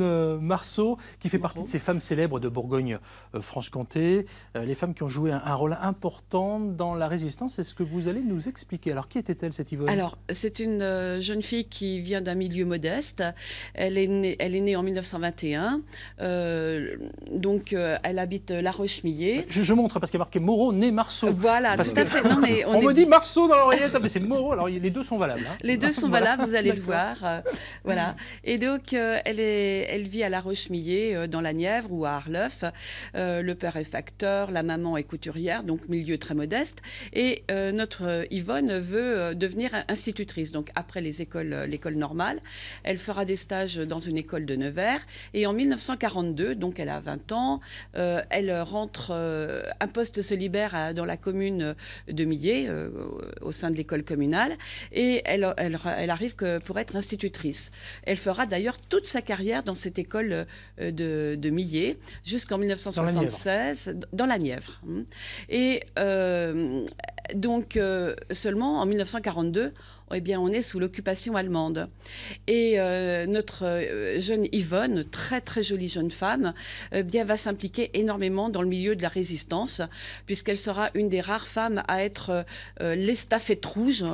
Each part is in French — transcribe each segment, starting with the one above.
Marceau, qui fait partie de ces femmes célèbres de Bourgogne-Franche-Comté, les femmes qui ont joué un rôle important dans la résistance. Est-ce que vous allez nous expliquer? Alors, qui était-elle, cette Yvonne? Alors, c'est une jeune fille qui vient d'un milieu modeste. Elle est née en 1921. Donc, elle habite La Roche-Millet. Je montre, parce qu'il y a marqué Moreau, né Marceau. Voilà, parce tout à fait. Non, mais on me dit Marceau dans l'oreillette, mais c'est Moreau. Alors, les deux sont valables. Hein. Les deux sont valables, vous allez le voir. Voilà. Et donc, elle vit à La Roche-Millet, dans la Nièvre ou à Arleuf. Le père est facteur, la maman est couturière, donc milieu très modeste. Et notre Yvonne veut devenir institutrice. Donc, après l'école normale, elle fera des stages dans une école de Nevers. Et en 1942, donc elle a 20 ans, elle rentre, un poste se libère dans la commune de Millet, au sein de l'école communale. Et elle arrive pour être institutrice. Elle fera d'ailleurs toute sa carrière dans cette école de Millet jusqu'en 1976 dans la Nièvre. Et donc seulement en 1942, eh bien, on est sous l'occupation allemande. Et notre jeune Yvonne, très très jolie jeune femme, bien, va s'impliquer énormément dans le milieu de la résistance, puisqu'elle sera une des rares femmes à être l'estafette rouge.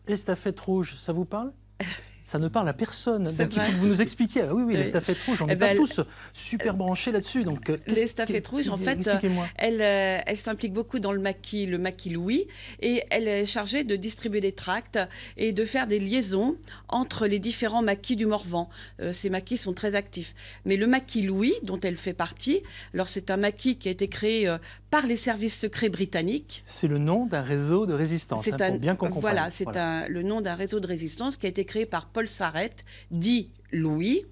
L'estafette rouge, ça vous parle? Ça ne parle à personne. Donc il faut que vous nous expliquiez. Ah, oui, l'estafette rouge, on n'est pas tous super branchés là-dessus. L'estafette rouge, en fait, elle s'implique beaucoup dans le maquis Louis, et elle est chargée de distribuer des tracts et de faire des liaisons entre les différents maquis du Morvan. Ces maquis sont très actifs. Mais le maquis Louis, dont elle fait partie, alors c'est un maquis qui a été créé par les services secrets britanniques. C'est le nom d'un réseau de résistance, pour bien qu'on comprenne. Voilà, c'est le nom d'un réseau de résistance qui a été créé par Paul Sarrette, dit Louis.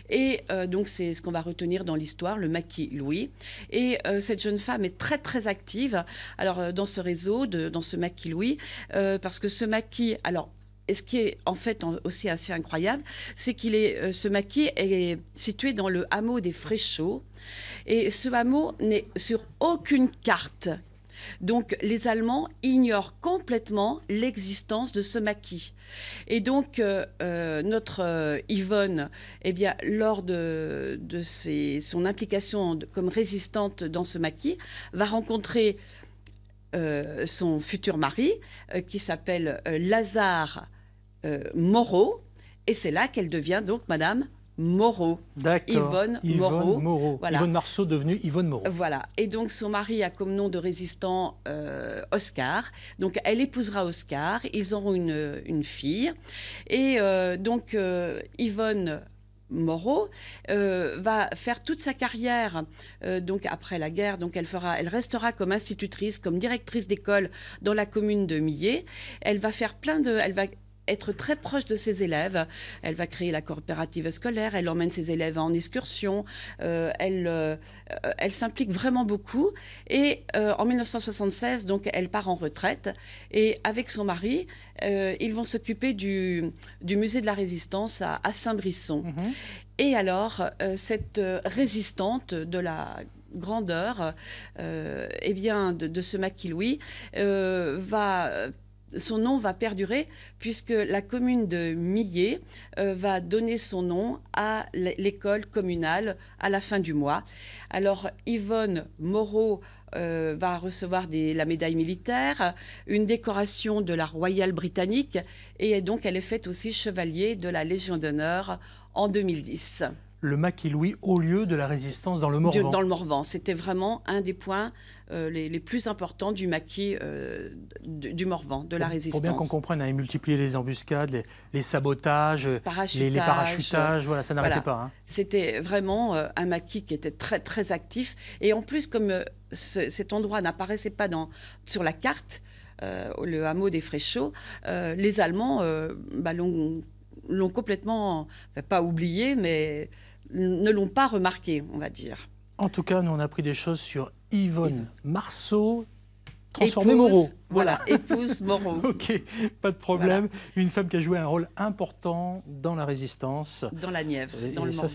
Et donc c'est ce qu'on va retenir dans l'histoire, le maquis Louis. Et cette jeune femme est très très active alors dans ce réseau, dans ce maquis Louis, parce que ce maquis, alors, et ce qui est en fait aussi assez incroyable, c'est ce maquis est situé dans le hameau des Fréchaux. Et ce hameau n'est sur aucune carte. Donc les Allemands ignorent complètement l'existence de ce maquis. Et donc notre Yvonne, eh bien, lors de son implication comme résistante dans ce maquis, va rencontrer son futur mari, qui s'appelle Lazare Moreau. Et c'est là qu'elle devient donc Madame Moreau. Yvonne Moreau. Voilà. Yvonne Marceau devenue Yvonne Moreau. Voilà. Et donc son mari a comme nom de résistant Oscar. Donc elle épousera Oscar. Ils auront une fille. Et donc Yvonne Moreau va faire toute sa carrière donc après la guerre. Donc elle restera comme institutrice, comme directrice d'école dans la commune de Millet. Elle va faire elle va être très proche de ses élèves. Elle va créer la coopérative scolaire, elle emmène ses élèves en excursion, elle s'implique vraiment beaucoup. Et en 1976, donc, elle part en retraite. Et avec son mari, ils vont s'occuper du musée de la Résistance à Saint-Brisson. Et alors, cette résistante de la grandeur eh bien, de ce maquis Louis son nom va perdurer, puisque la commune de Millet va donner son nom à l'école communale à la fin du mois. Alors Yvonne Moreau va recevoir la médaille militaire, une décoration de la Royale britannique, et donc elle est faite aussi chevalier de la Légion d'honneur en 2010. Le maquis Louis au lieu de la résistance dans le Morvan. Dans le Morvan. C'était vraiment un des points les plus importants du maquis du Morvan, de la résistance. Pour bien qu'on comprenne, elle multiplié les embuscades, les sabotages, les parachutages, voilà, ça n'arrêtait pas. Hein. C'était vraiment un maquis qui était très, très actif. Et en plus, comme cet endroit n'apparaissait pas sur la carte, le hameau des Fréchaux, les Allemands l'ont complètement, pas oublié, mais ne l'ont pas remarqué, on va dire. En tout cas, nous on a appris des choses sur Yvonne Marceau, transformée Moreau. Voilà, épouse Moreau. Ok, pas de problème. Voilà. Une femme qui a joué un rôle important dans la résistance. Dans la Nièvre, dans le Morvan.